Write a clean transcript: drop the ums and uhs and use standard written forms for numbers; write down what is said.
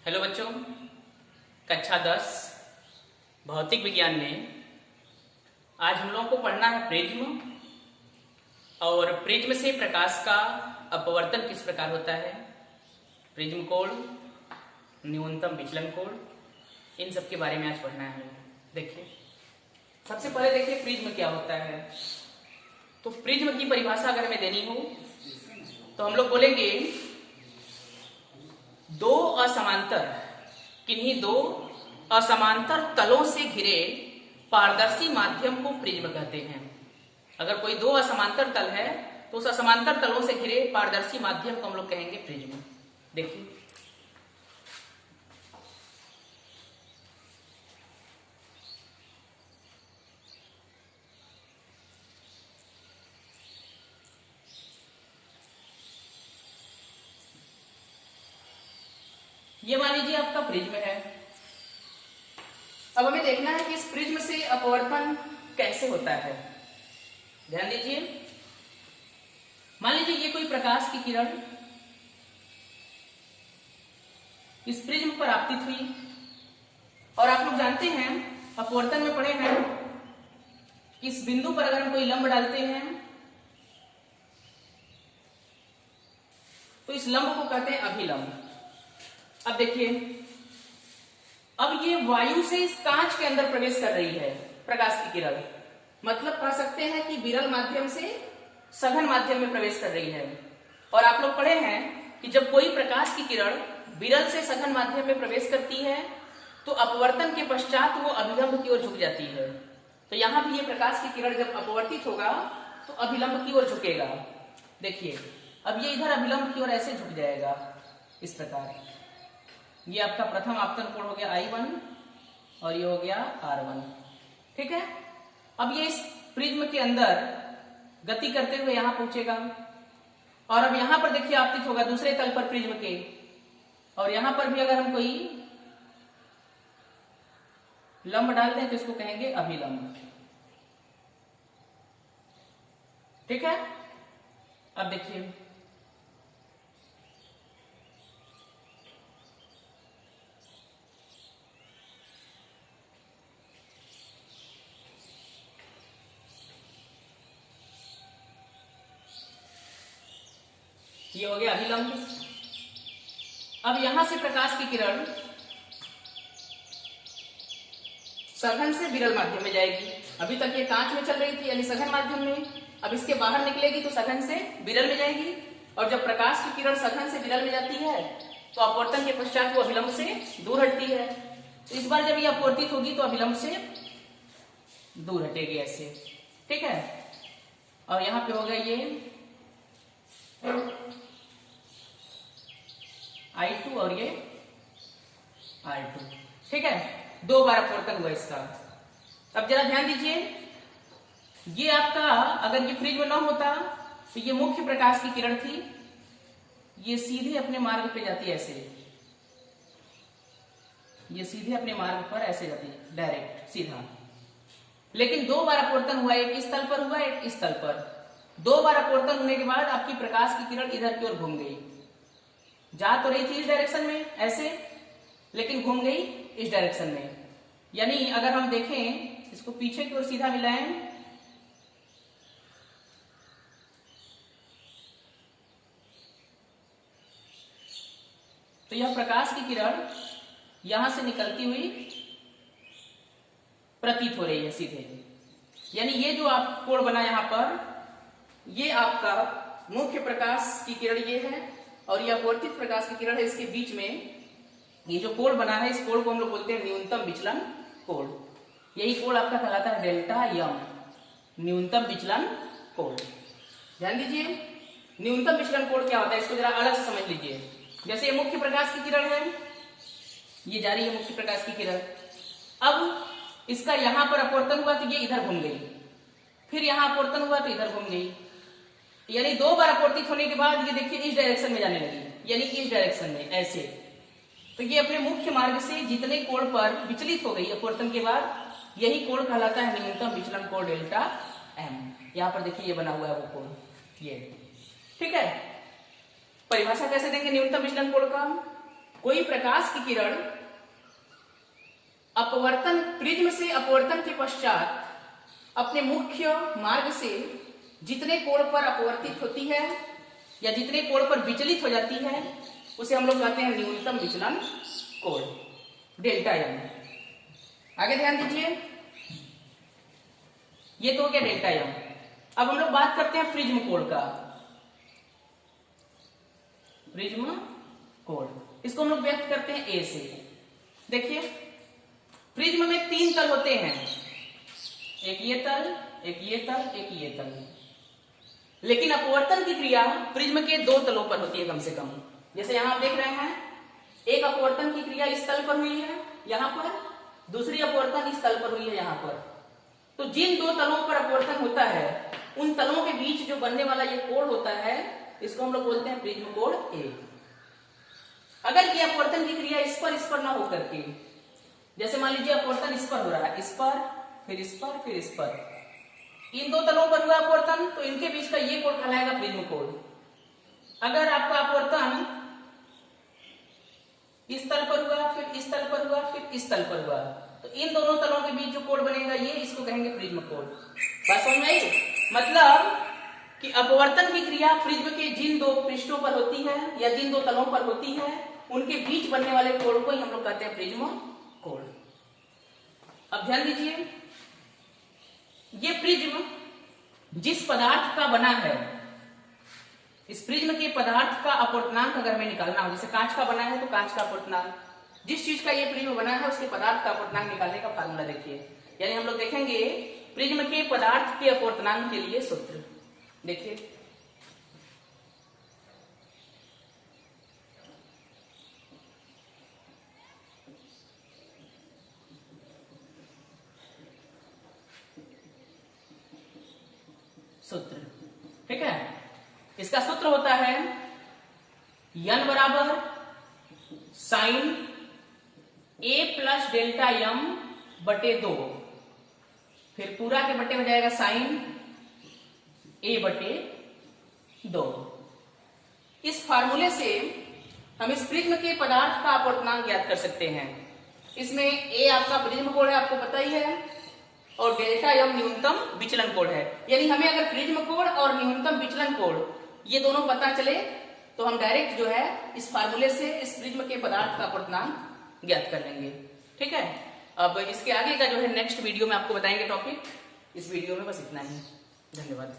Hello बच्चों, कक्षा 10 भौतिक विज्ञान में आज हम लोगों को पढ़ना है प्रिज्म। और प्रिज्म से प्रकाश का अपवर्तन किस प्रकार होता है, प्रिज्म कोण, न्यूनतम विचलन कोण, इन सब के बारे में आज पढ़ना है हमें। देखिए, सबसे पहले देखिए प्रिज्म क्या होता है। तो प्रिज्म की परिभाषा अगर हमें देनी हो तो हम लोग बोलेंगे किन्हीं दो असमांतर तलों से घिरे पारदर्शी माध्यम को प्रिज्म कहते हैं। अगर कोई दो असमांतर तल है तो उस असमांतर तलों से घिरे पारदर्शी माध्यम को हम लोग कहेंगे प्रिज्म। देखिए, ये मान लीजिए आपका प्रिज्म है। अब हमें देखना है कि इस प्रिज्म से अपवर्तन कैसे होता है। ध्यान दीजिए, मान लीजिए ये कोई प्रकाश की किरण इस प्रिज्म पर आपतित हुई, और आप लोग जानते हैं, अपवर्तन में पढ़े हैं कि इस बिंदु पर अगर हम कोई लंब डालते हैं तो इस लंब को कहते हैं अभिलंब। अब देखिए, अब ये वायु से इस कांच के अंदर प्रवेश कर रही है प्रकाश की किरण, मतलब कह सकते हैं कि विरल माध्यम से सघन माध्यम में प्रवेश कर रही है। और आप लोग पढ़े हैं कि जब कोई प्रकाश की किरण विरल से सघन माध्यम में प्रवेश करती है तो अपवर्तन के पश्चात वो अभिलंब की ओर झुक जाती है। तो यहां भी ये प्रकाश की किरण जब अपवर्तित होगा तो अभिलंब की ओर झुकेगा। देखिए, अब ये इधर अभिलंब की ओर ऐसे झुक जाएगा इस प्रकार। ये आपका प्रथम आपतन कोण हो गया I1 और ये हो गया R1। ठीक है, अब ये इस प्रिज्म के अंदर गति करते हुए यहां पहुंचेगा, और अब यहां पर देखिए आपतित होगा दूसरे तल पर प्रिज्म के, और यहां पर भी अगर हम कोई लंब डाल दें तो इसको कहेंगे अभिलंब। ठीक है, अब देखिए, ये हो गया अभिलंब। अब यहां से प्रकाश की किरण सघन से विरल माध्यम में जाएगी। अभी तक ये कांच में चल रही थी यानी सघन माध्यम में, अब इसके बाहर निकलेगी तो सघन से विरल में जाएगी। और जब प्रकाश की किरण सघन से विरल में जाती है तो अपवर्तन के पश्चात वो अभिलंब से दूर हटती है। तो इस बार जब ये अपवर्तित होगी तो अभिलंब से दूर हटेगी ऐसे। ठीक है, और यहां पे होगा ये I2 और ये R2। ठीक है, दो बार अपवर्तन हुआ इसका। अब जरा ध्यान दीजिए, ये आपका अगर ये प्रिज्म न होता तो ये मुख्य प्रकाश की किरण थी, ये सीधे अपने मार्ग पे जाती है ऐसे, ये सीधे अपने मार्ग पर ऐसे जाती है डायरेक्ट सीधा। लेकिन दो बार अपवर्तन हुआ, एक इस तल पर हुआ, एक इस तल पर। दो बार अपवर्तन होने के बाद आपकी प्रकाश की किरण इधर की ओर घूम गई। जा तो रही थी इस डायरेक्शन में ऐसे, लेकिन घूम गई इस डायरेक्शन में। यानी अगर हम देखें, इसको पीछे की ओर सीधा मिलाएं तो यह प्रकाश की किरण यहां से निकलती हुई प्रतीत हो रही है सीधे। यानी ये जो आप कोण बना यहां पर, ये आपका मुख्य प्रकाश की किरण ये है, और ये अपवर्तित प्रकाश की किरण है। इसके बीच में ये जो कोण बना है, इस कोण को हम लोग बोलते हैं न्यूनतम विचलन कोण। यही कोण आपका कहलाता है डेल्टा यम, न्यूनतम विचलन कोण। ध्यान दीजिए, न्यूनतम विचलन कोण क्या होता है इसको जरा अलग से समझ लीजिए। जैसे ये मुख्य प्रकाश की किरण है, ये जा रही है मुख्य प्रकाश की किरण। अब इसका यहां पर अपवर्तन हुआ तो ये इधर घूम गई, फिर यहां अपवर्तन हुआ तो इधर घूम गई। यानी दो बार अपवर्तित होने के बाद ये देखिए इस डायरेक्शन में जाने लगी, यानी इस डायरेक्शन में ऐसे। तो ये अपने मुख्य मार्ग से जितने कोण पर विचलित हो गई अपवर्तन के बाद, यही कोण कहलाता है न्यूनतम विचलन कोण डेल्टा एम। यहां पर देखिए ये बना हुआ है वो कोण, ये। ठीक है, परिभाषा कैसे देंगे न्यूनतम विचलन कोण का? कोई प्रकाश की किरण अपवर्तन प्रिज्म से अपवर्तन के पश्चात अपने मुख्य मार्ग से जितने कोण पर अपवर्तित होती है या जितने कोण पर विचलित हो जाती है उसे हम लोग कहते हैं न्यूनतम विचलन कोण, डेल्टा एम। आगे ध्यान दीजिए, ये तो हो गया डेल्टा एम। अब हम लोग बात करते हैं प्रिज्म कोण का। प्रिज्म कोण, इसको हम लोग व्यक्त करते हैं ए से। देखिए, प्रिज्म में 3 तल होते हैं, एक ये तल, एक ये तल, एक ये तल। लेकिन अपवर्तन की क्रिया प्रिज्म के 2 तलों पर होती है कम से कम। जैसे यहां आप देख रहे हैं, एक अपवर्तन की क्रिया इस तल पर हुई है यहां पर, दूसरी अपवर्तन इस तल पर हुई है यहां पर। तो जिन 2 तलों पर अपवर्तन होता है उन तलों के बीच जो बनने वाला ये कोण होता है इसको हम लोग बोलते हैं प्रिज्म कोण ए। अगर ये अपवर्तन की क्रिया इस पर ना होकर के, जैसे मान लीजिए अपवर्तन इस पर हो रहा है, इस पर, फिर इस पर, फिर इस पर, इन 2 तलों पर हुआ अपवर्तन, तो इनके बीच का ये कोण कहलाएगा प्रिज्म कोण। अगर आपका अपवर्तन इस तल पर हुआ, फिर इस तल पर हुआ, फिर इस तल पर हुआ, तो इन दोनों तलों के बीच जो कोण बनेगा ये, इसको कहेंगे प्रिज्म कोण। बात समझ में आई? मतलब कि अपवर्तन की क्रिया प्रिज्म के जिन 2 पृष्ठों पर होती है या जिन 2 तलों पर होती है उनके बीच बनने वाले कोण को ही हम लोग कहते हैं प्रिज्म कोण। अब ध्यान दीजिए, ये प्रिज्म जिस पदार्थ का बना है, इस प्रिज्म के पदार्थ का अपवर्तनांक अगर हमें निकालना हो, जैसे कांच का बना है तो कांच का अपवर्तनांक, जिस चीज का ये प्रिज्म बना है उसके पदार्थ का अपवर्तनांक निकालने का फार्मूला देखिए। यानी हम लोग देखेंगे प्रिज्म के पदार्थ के अपवर्तनांक के लिए सूत्र। देखिए, सूत्र, ठीक है, इसका सूत्र होता है n बराबर sine a plus delta m बटे 2, फिर पूरा के बटे हो जाएगा साइन a बटे 2। इस फार्मूले से हम इस प्रिज्म के पदार्थ का अपवर्तनांक ज्ञात कर सकते हैं। इसमें a आपका प्रिज्म कोण है, आपको पता ही है, और डेल्टा m न्यूनतम विचलन कोण है। यानी हमें अगर प्रिज्म कोण और न्यूनतम विचलन कोण ये दोनों पता चले तो हम डायरेक्ट जो है इस फार्मूले से इस प्रिज्म के पदार्थ का अपवर्तनांक ज्ञात कर लेंगे। ठीक है, अब इसके आगे का जो है नेक्स्ट वीडियो में आपको बताएंगे टॉपिक। इस वीडियो में बस इतना ही, धन्यवाद।